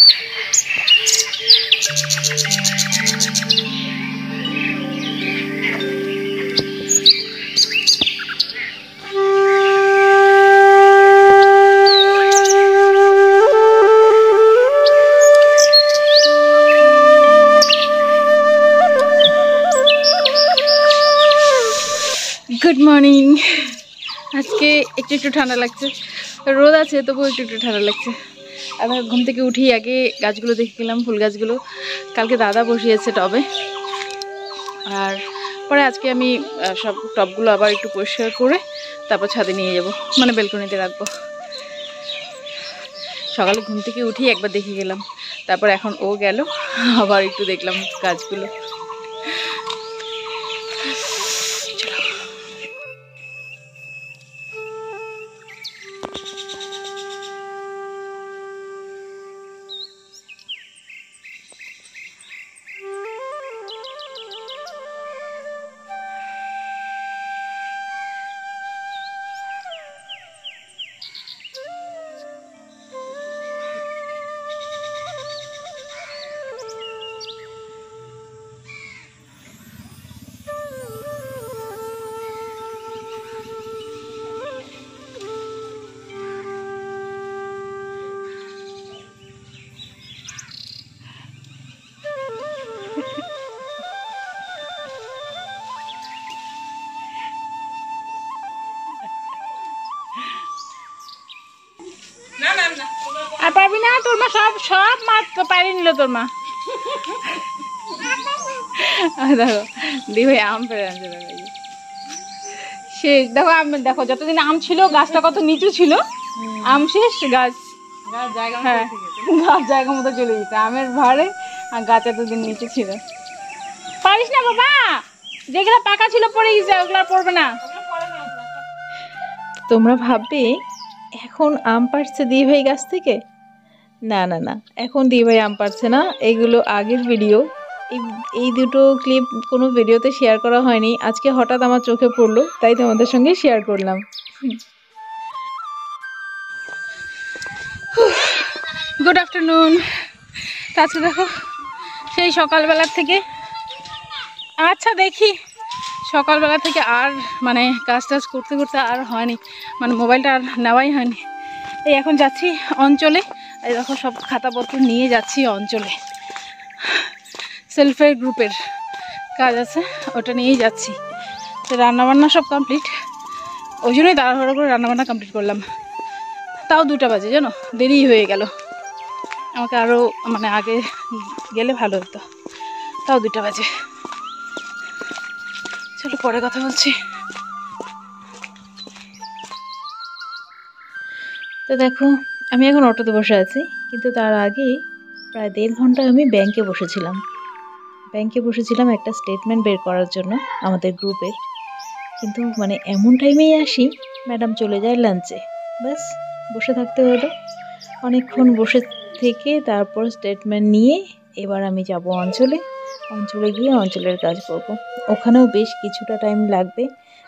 Good morning. আজকে একটু একটু ঠান্ডা লাগছে, রোদ আছে তবুও একটু একটু ঠান্ডা লাগছে। আমি ঘুম থেকে উঠি আগে গাছগুলো দেখে গেলাম, ফুল গাছগুলো কালকে দাদা বসিয়েছে টবে। আর পরে আজকে আমি সব টবগুলো আবার একটু পরিষ্কার করে তারপর ছাদে নিয়ে যাব, মানে বেলকনিতে রাখবো। সকালে ঘুম থেকে উঠি একবার দেখে গেলাম, তারপর এখন ও গেল আবার একটু দেখলাম গাছগুলো। আর পারবি না, তোর মা সব সব মাছ পাইরে নিল তোর মা। দেখো দি ভাই আম পেরে আনছে, শেষ। দেখো আম, দেখো যতদিন আম ছিল গাছটা কত নিচু ছিল, আম শেষ, গাছ হ্যাঁ গাছ জায়গা মতো চলে গেছে আমের ভারে, আর গাছ এতদিন নিচু ছিল। পারিস না বাবা, যেগুলো পাকা ছিল পড়ে গেছে, ওগুলো পড়বে না। তোমরা ভাববে এখন আম পাড়ছে দি ভাই গাছ থেকে? না না না, এখন দি ভাই আম পাড়ছে না, এগুলো আগের ভিডিও। এই দুটো ক্লিপ কোনো ভিডিওতে শেয়ার করা হয়নি, আজকে হঠাৎ আমার চোখে পড়লো তাই তোমাদের সঙ্গে শেয়ার করলাম। Good afternoon. আচ্ছা দেখো সেই সকালবেলার থেকে, আচ্ছা দেখি সকালবেলা থেকে আর মানে কাজ টাজ করতে করতে আর হয়নি, মানে মোবাইলটা আর নেওয়াই হয়নি। এই এখন যাচ্ছি অঞ্চলে, এই দেখো সব খাতাপত্র নিয়ে যাচ্ছি অঞ্চলে, সেলফ হেল্প গ্রুপের কাজ আছে ওটা নিয়েই যাচ্ছি। তো রান্নাবান্না সব কমপ্লিট, ওই জন্যই তাড়াহুড়ো করে রান্নাবান্না কমপ্লিট করলাম। তাও 2টা বাজে, জানো দেরি হয়ে গেল, আমাকে আরও মানে আগে গেলে ভালো হতো, তাও 2টা বাজে। চলো পরে কথা বলছি। তো দেখো আমি এখন অটোতে বসে আছি, কিন্তু তার আগে প্রায় 1.5 ঘন্টা আমি ব্যাংকে বসেছিলাম একটা স্টেটমেন্ট বের করার জন্য আমাদের গ্রুপের। কিন্তু মানে এমন টাইমেই আসি, ম্যাডাম চলে যায় লাঞ্চে, ব্যাস বসে থাকতে হলো। অনেকক্ষণ বসে থেকে তারপর স্টেটমেন্ট নিয়ে এবার আমি যাব অঞ্চলে গিয়ে অঞ্চলের কাজ করব। ওখানেও বেশ কিছুটা টাইম লাগবে,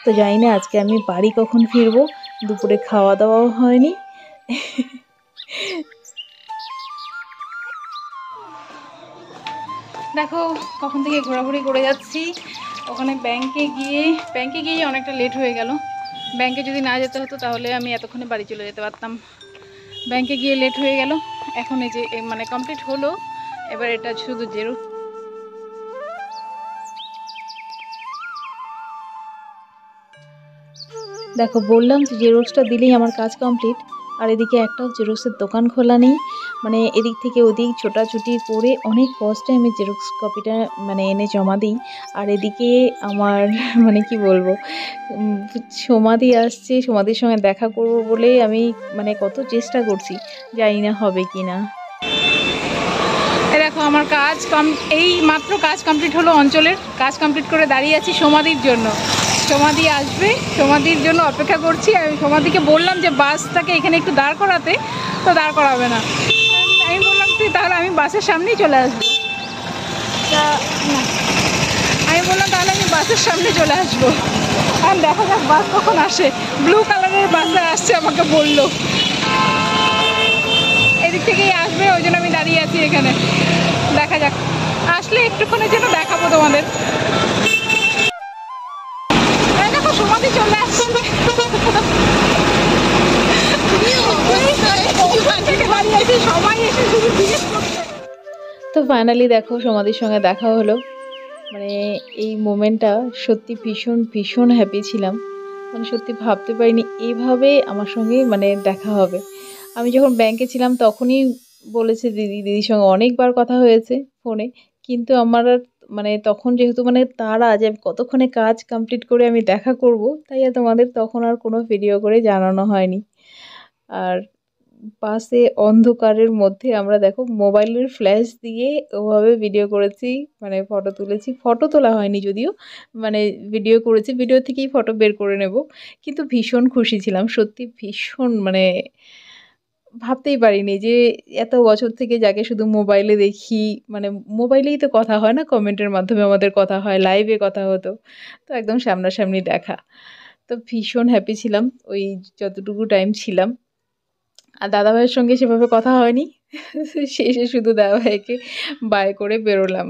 তো জানি না আজকে আমি বাড়ি কখন ফিরবো, দুপুরে খাওয়া দাওয়াও হয়নি। দেখো কখন থেকে ঘোরাঘুরি করে যাচ্ছি, ওখানে ব্যাংকে গিয়ে অনেকটা লেট হয়ে গেল। ব্যাংকে যদি না যেতে হতো তাহলে আমি এতক্ষণে বাড়ি চলে যেতে পারতাম। ব্যাংকে গিয়ে লেট হয়ে গেল। এখন এই যে মানে কমপ্লিট হলো, এবার এটা শুধু জেরক্স। দেখো বললাম যে জেরক্সটা দিলেই আমার কাজ কমপ্লিট, আর এদিকে একটাও জেরক্সের দোকান খোলা নেই। মানে এদিক থেকে ওদিক ছোটাছুটি করে অনেক কষ্টে আমি জেরক্স কপিটা মানে এনে জমা দিই। আর এদিকে আমার মানে কি বলবো, সমাধি আসছে, সমাধির সঙ্গে দেখা করব বলে আমি মানে কত চেষ্টা করছি, জানি না হবে কি না। দেখো আমার কাজ এই মাত্র কাজ কমপ্লিট হলো, অঞ্চলের কাজ কমপ্লিট করে দাঁড়িয়ে আছি সমাধির জন্য। সমাধি আসবে, সমাধির জন্য অপেক্ষা করছি। আমি সমাধিকে বললাম যে বাসটাকে এখানে একটু দাঁড় করাতে, তো দাঁড় করাবে না। আমি বললাম তুই তাহলে আমি বাসের সামনেই চলে আসবো, আমি বললাম তাহলে আমি বাসের সামনে চলে আসবো। আর দেখা যাক বাস কখন আসে, ব্লু কালারের বাসে আসছে আমাকে বললো, এদিক থেকেই আসবে, ওই জন্য আমি দাঁড়িয়ে দাঁড়িয়ে আছি এখানে, দেখা যাক আসলে একটুক্ষণের জন্য দেখাবো তোমাদের। দেখো সমাধি চলে আসছে। সবাই এসে শুধু জিজ্ঞেস করছে। তো ফাইনালি দেখো সমাধির সঙ্গে দেখা হলো, মানে এই মোমেন্টটা সত্যি ভীষণ ভীষণ হ্যাপি ছিলাম। মানে সত্যি ভাবতে পারিনি এইভাবে আমার সঙ্গে মানে দেখা হবে। আমি যখন ব্যাংকে ছিলাম তখনই বলেছে দিদির সঙ্গে অনেকবার কথা হয়েছে ফোনে, কিন্তু আমার আর মানে তখন যেহেতু মানে তারা যে কতক্ষণে কাজ কমপ্লিট করে আমি দেখা করব, তাই আর তোমাদের তখন আর কোনো ভিডিও করে জানানো হয়নি। আর বাসে অন্ধকারের মধ্যে আমরা দেখো মোবাইলের ফ্ল্যাশ দিয়ে ওভাবে ভিডিও করেছি, মানে ফটো তুলেছি। ফটো তোলা হয়নি যদিও, মানে ভিডিও করেছি, ভিডিও থেকেই ফটো বের করে নেব। কিন্তু ভীষণ খুশি ছিলাম সত্যি, ভীষণ মানে ভাবতেই পারিনি যে এত বছর থেকে যাকে শুধু মোবাইলে দেখি, মানে মোবাইলেই তো কথা হয় না, কমেন্টের মাধ্যমে আমাদের কথা হয়, লাইভে কথা হতো, তো একদম সামনাসামনি দেখা। তো ভীষণ হ্যাপি ছিলাম ওই যতটুকু টাইম ছিলাম। আর দাদাভাইয়ের সঙ্গে সেভাবে কথা হয়নি, শেষে শুধু দাদাভাইকে বাই করে বেরোলাম।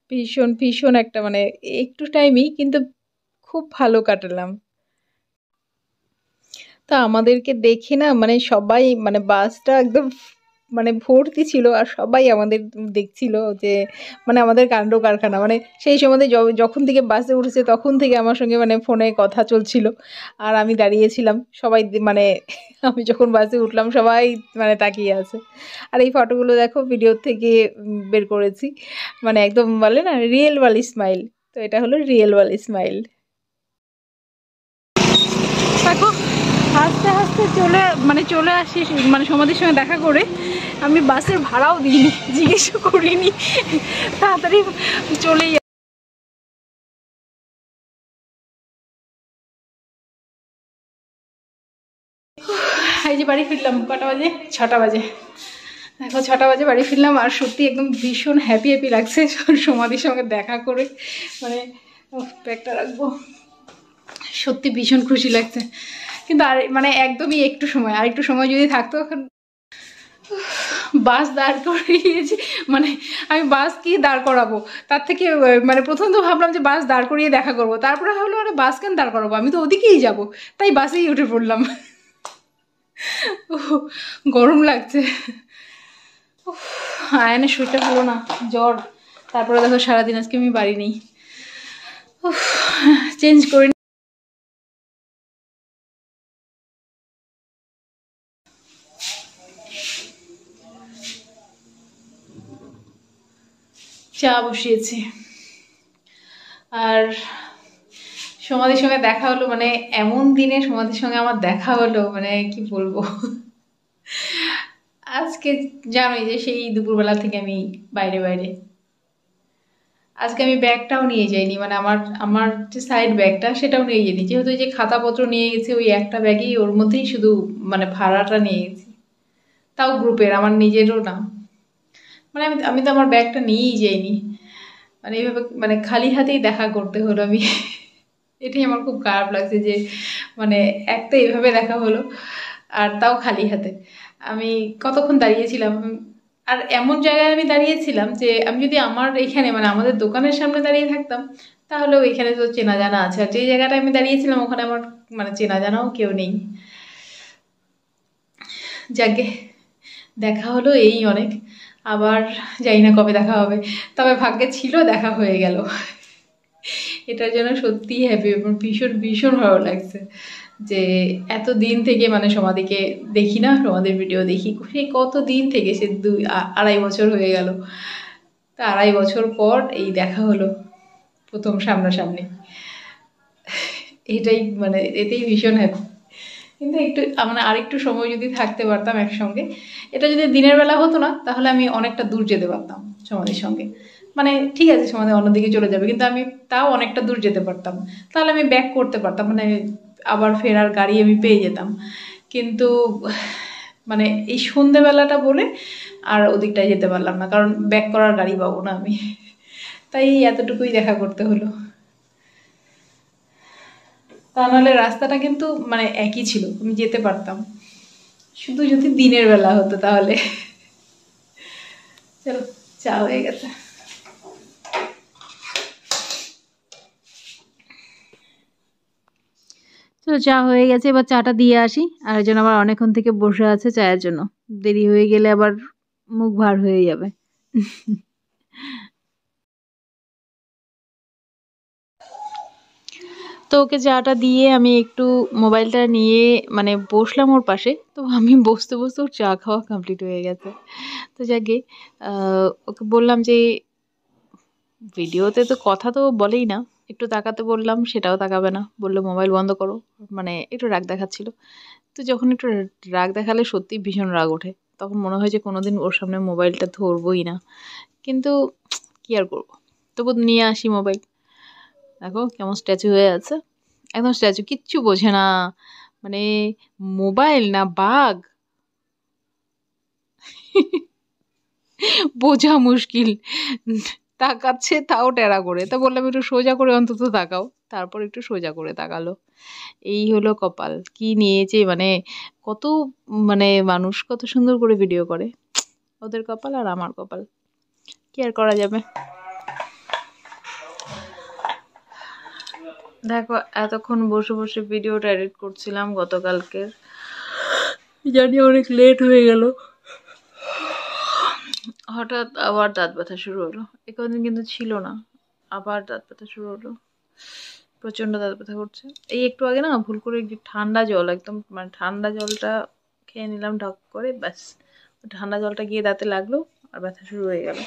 ভীষণ ভীষণ একটা মানে একটু টাইমই কিন্তু খুব ভালো কাটালাম। তা আমাদেরকে দেখে না মানে সবাই, মানে বাসটা একদম মানে ভর্তি ছিল আর সবাই আমাদের দেখছিল যে মানে আমাদের কাণ্ড কারখানা। মানে সেই সময় যখন থেকে বাসে উঠেছে তখন থেকে আমার সঙ্গে মানে ফোনে কথা চলছিল আর আমি দাঁড়িয়েছিলাম, সবাই মানে আমি যখন বাসে উঠলাম সবাই মানে তাকিয়ে আছে। আর এই ফটোগুলো দেখো ভিডিও থেকে বের করেছি, মানে একদম বলে না রিয়েল ওয়ালি স্মাইল, তো এটা হলো রিয়েল ওয়ালি স্মাইল। দেখো হাসতে হাসতে চলে আসি মানে সমাধির সঙ্গে দেখা করে। আমি বাসের ভাড়াও দিইনি, জিজ্ঞেসও করিনি, তাড়াতাড়ি চলেই। এই যে বাড়ি ফিরলাম, কটা বাজে? 6টা বাজে। দেখো 6টা বাজে বাড়ি ফিরলাম আর সত্যি একদম ভীষণ হ্যাপি হ্যাপি লাগছে সমাধির সঙ্গে দেখা করে। মানে ব্যাগটা রাখবো, সত্যি ভীষণ খুশি লাগছে। কিন্তু আর মানে একদমই একটু সময়, আর একটু সময় যদি থাকতো। এখন বাস দাঁড় করিয়েছি, মানে আমি বাস কি দাঁড় করাবো, তার থেকে মানে প্রথম তো ভাবলাম যে বাস দাঁড় করিয়ে দেখা করবো, তারপরে ভাবলো আরে বাস কেন দাঁড় করাবো, আমি তো ওদিকেই যাব, তাই বাসেই উঠে পড়লাম। গরম লাগছে, আয়নের শরীরটা ভালো না, জ্বর। তারপরে দেখো সারাদিন আজকে আমি বাড়ি নেই, চেঞ্জ করি। চা বসিয়েছি আর সমাধির সঙ্গে দেখা হলো, মানে এমন দিনে সমাধির সঙ্গে আমার দেখা হলো, মানে কি বলবো। আজকে জানোই যে সেই দুপুরবেলা থেকে আমি বাইরে বাইরে। আজকে আমি ব্যাগটাও নিয়ে যাইনি, মানে আমার যে সাইড ব্যাগটা সেটাও নিয়ে যাইনি, যেহেতু যে খাতাপত্র নিয়ে গেছি ওই একটা ব্যাগেই, ওর মধ্যেই শুধু মানে ভাড়াটা নিয়ে গেছি, তাও গ্রুপের, আমার নিজেরও না। মানে আমি তো আমার ব্যাগটা নিয়েই যাইনি, মানে এইভাবে মানে খালি হাতেই দেখা করতে হলো। আমি এটাই আমার খুব খারাপ লাগছে যে মানে একটা এভাবে দেখা হলো আর তাও খালি হাতে। আমি কতক্ষণ দাঁড়িয়েছিলাম, আর এমন জায়গায় আমি দাঁড়িয়েছিলাম যে আমি যদি আমার এখানে মানে আমাদের দোকানের সামনে দাঁড়িয়ে থাকতাম তাহলেও এখানে তো চেনা জানা আছে, আর যে জায়গাটায় আমি দাঁড়িয়েছিলাম ওখানে আমার মানে চেনা জানাও কেউ নেই। যাকে দেখা হলো এই অনেক, আবার জানি না কবে দেখা হবে, তবে ভাগ্যে ছিল দেখা হয়ে গেল, এটার জন্য সত্যিই হ্যাপি এবং ভীষণ ভীষণ ভালো লাগছে যে এত দিন থেকে মানে সমাধিকে দেখি না, সমাধির ভিডিও দেখি সেই কত দিন থেকে, সে 2-2.5 বছর হয়ে গেল। তা 2.5 বছর পর এই দেখা হলো প্রথম সামনাসামনি, এটাই মানে এতেই ভীষণ হ্যাপি। কিন্তু একটু মানে আরেকটু সময় যদি থাকতে পারতাম একসঙ্গে, এটা যদি দিনের বেলা হতো না তাহলে আমি অনেকটা দূর যেতে পারতাম সমাধির সঙ্গে। মানে ঠিক আছে সমাধি অন্যদিকে চলে যাবে, কিন্তু আমি তাও অনেকটা দূর যেতে পারতাম, তাহলে আমি ব্যাক করতে পারতাম, মানে আবার ফেরার গাড়ি আমি পেয়ে যেতাম। কিন্তু মানে এই সন্ধেবেলাটা বলে আর ওদিকটায় যেতে পারলাম না, কারণ ব্যাক করার গাড়ি পাবো না আমি, তাই এতটুকুই দেখা করতে হলো। তা নাহলে রাস্তাটা কিন্তু মানে একই ছিল, আমি যেতে পারতাম, শুধু যদি দিনের বেলা হতো তাহলে। চলো চা হয়ে গেছে। চলো চা হয়ে গেছে, এবার চাটা দিয়ে আসি। আর একজন আবার অনেকক্ষণ থেকে বসে আছে চায়ের জন্য, দেরি হয়ে গেলে আবার মুখ ভার হয়ে যাবে। তো ওকে চাটা দিয়ে আমি একটু মোবাইলটা নিয়ে মানে বসলাম ওর পাশে। তো আমি বসতে বসতে ওর চা খাওয়া কমপ্লিট হয়ে গেছে। তো যাকে ওকে বললাম যে ভিডিওতে তো কথা তো বলেই না, একটু তাকাতে বললাম সেটাও তাকাবে না, বললো মোবাইল বন্ধ করো। মানে একটু রাগ দেখাচ্ছিল। তো যখন একটু রাগ দেখালে সত্যিই ভীষণ রাগ ওঠে, তখন মনে হয় যে কোনোদিন ওর সামনে মোবাইলটা ধরবই না। কিন্তু কি আর করবো, তবু নিয়ে আসি মোবাইল। দেখো কেমন স্ট্যাচু হয়ে আছে, একদম স্ট্যাচু, কিচ্ছু বোঝে না। মানে মোবাইল না বাঘ বোঝা মুশকিল। তাকাচ্ছে তাও টেরা করে, তা বললাম একটু সোজা করে অন্তত তাকাও, তারপর একটু সোজা করে তাকালো। এই হলো কপাল, কি নিয়েছে মানে কত, মানে মানুষ কত সুন্দর করে ভিডিও করে, ওদের কপাল আর আমার কপাল, কি আর করা যাবে। দেখো এতক্ষণ বসে বসে ভিডিওটা এডিট করছিলাম গতকালকের, জানি অনেক লেট হয়ে গেল। হঠাৎ আবার দাঁত ব্যথা শুরু হলো, এ কদিন কিন্তু ছিল না, আবার দাঁত ব্যথা শুরু হলো, প্রচন্ড দাঁত ব্যথা করছে। এই একটু আগে না ভুল করে একটু ঠান্ডা জল, একদম মানে ঠান্ডা জলটা খেয়ে নিলাম ঢক করে, ব্যাস ঠান্ডা জলটা গিয়ে দাঁতে লাগলো আর ব্যথা শুরু হয়ে গেল।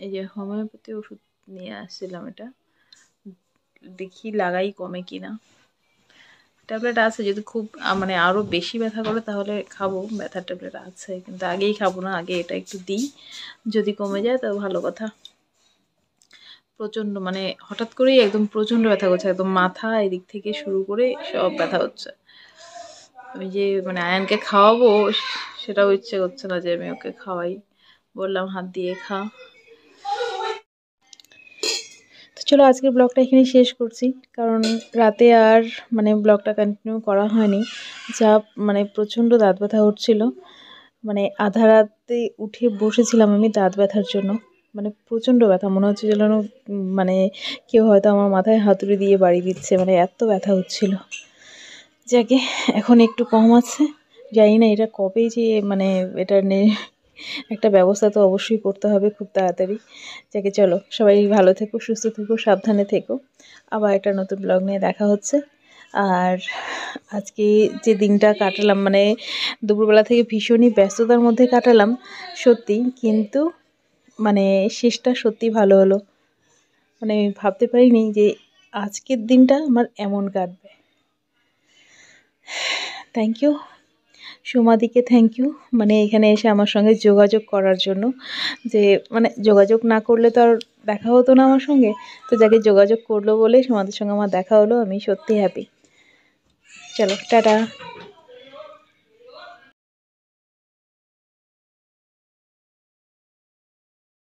এই যে হোমিওপ্যাথি ওষুধ নিয়ে আসছিলাম, এটা দেখি লাগাই কমে কিনা। ট্যাবলেট আছে, যদি খুব মানে আরও বেশি ব্যথা করে তাহলে খাবো, ব্যথার ট্যাবলেট আছে, কিন্তু আগেই খাবো না, আগে এটা একটু দিই, যদি কমে যায় তো ভালো কথা। প্রচণ্ড মানে হঠাৎ করেই একদম প্রচণ্ড ব্যথা করছে, একদম মাথা এদিক থেকে শুরু করে সব ব্যথা হচ্ছে। আমি যে মানে আয়ানকে খাওয়াবো সেটাও ইচ্ছে করছে না যে আমি ওকে খাওয়াই, বললাম হাত দিয়ে খা। তো চলো আজকের ব্লগটা এখানে শেষ করছি, কারণ রাতে আর মানে ব্লগটা কন্টিনিউ করা হয়নি, যা মানে প্রচণ্ড দাঁত ব্যথা হচ্ছিলো। মানে আধা রাতে উঠে বসেছিলাম আমি দাঁত ব্যথার জন্য, মানে প্রচণ্ড ব্যথা, মনে হচ্ছে যেন মানে কেউ হয়তো আমার মাথায় হাতুড়ি দিয়ে বাড়ি দিচ্ছে, মানে এত ব্যথা হচ্ছিল। যাকে এখন একটু কম আছে, জানি না এটা কবেই যে মানে এটা একটা ব্যবস্থা তো অবশ্যই করতে হবে খুব তাড়াতাড়ি। যাকে চলো সবাই ভালো থেকো, সুস্থ থেকো, সাবধানে থেকো, আবার একটা নতুন ব্লগ নিয়ে দেখা হচ্ছে। আর আজকে যে দিনটা কাটালাম মানে দুপুরবেলা থেকে ভীষণই ব্যস্ততার মধ্যে কাটালাম সত্যি, কিন্তু মানে শেষটা সত্যি ভালো হলো। মানে আমি ভাবতে পারিনি যে আজকের দিনটা আমার এমন কাটবে। থ্যাংক ইউ সোমাদিকে, থ্যাংক ইউ মানে এখানে এসে আমার সঙ্গে যোগাযোগ করার জন্য, যে মানে যোগাযোগ না করলে তো আর দেখা হতো না আমার সঙ্গে, তো যাকে যোগাযোগ করলো বলে সোমাদির সঙ্গে আমার দেখা হলো, আমি সত্যি হ্যাপি। চলো টাটা।